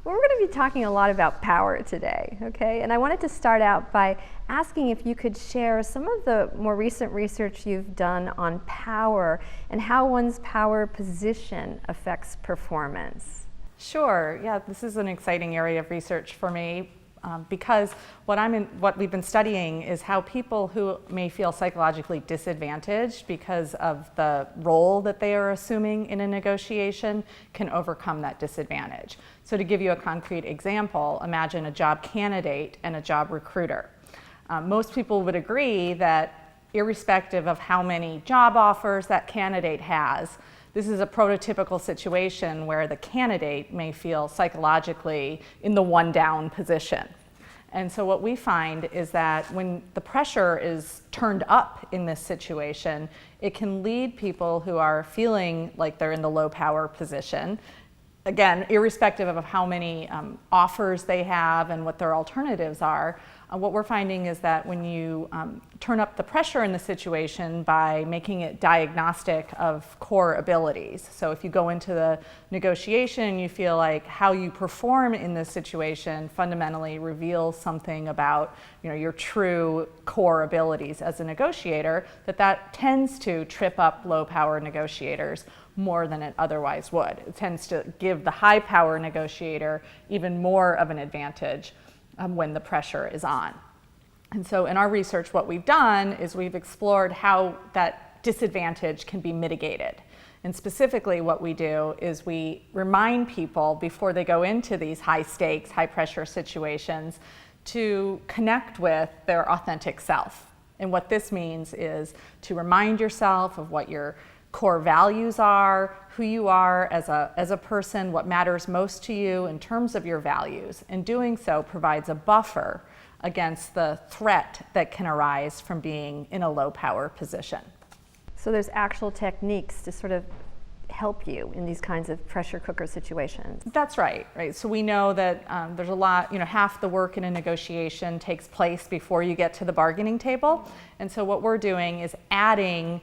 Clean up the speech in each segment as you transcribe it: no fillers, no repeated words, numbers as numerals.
Well, we're going to be talking a lot about power today, okay? And I wanted to start out by asking if you could share some of the more recent research you've done on power and how one's power position affects performance. Sure, yeah, this is an exciting area of research for me because what we've been studying is how people who may feel psychologically disadvantaged because of the role that they are assuming in a negotiation can overcome that disadvantage. So to give you a concrete example, imagine a job candidate and a job recruiter. Most people would agree that irrespective of how many job offers that candidate has, this is a prototypical situation where the candidate may feel psychologically in the one-down position. And so what we find is that when the pressure is turned up in this situation, it can lead people who are feeling like they're in the low-power position, again, irrespective of how many offers they have and what their alternatives are. What we're finding is that when you turn up the pressure in the situation by making it diagnostic of core abilities. So if you go into the negotiation and you feel like how you perform in this situation fundamentally reveals something about your true core abilities as a negotiator, that tends to trip up low-power negotiators more than it otherwise would. It tends to give the high-power negotiator even more of an advantage when the pressure is on. And so in our research, what we've done is we've explored how that disadvantage can be mitigated. And specifically what we do is we remind people before they go into these high stakes, high pressure situations to connect with their authentic self. And what this means is to remind yourself of what your core values are, who you are as a person, what matters most to you in terms of your values. And doing so provides a buffer against the threat that can arise from being in a low power position. So there's actual techniques to sort of help you in these kinds of pressure cooker situations. That's right. So we know that there's a lot, half the work in a negotiation takes place before you get to the bargaining table. And so what we're doing is adding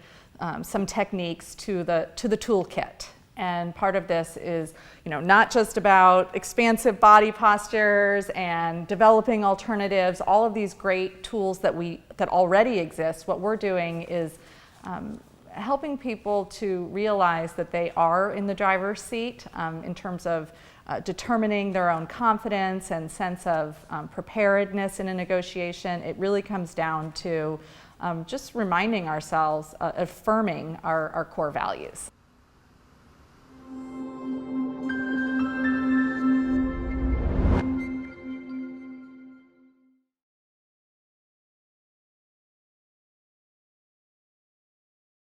some techniques to the toolkit. And part of this is not just about expansive body postures and developing alternatives, all of these great tools that already exist. What we're doing is helping people to realize that they are in the driver's seat in terms of determining their own confidence and sense of preparedness in a negotiation. It really comes down to just reminding ourselves, affirming our core values.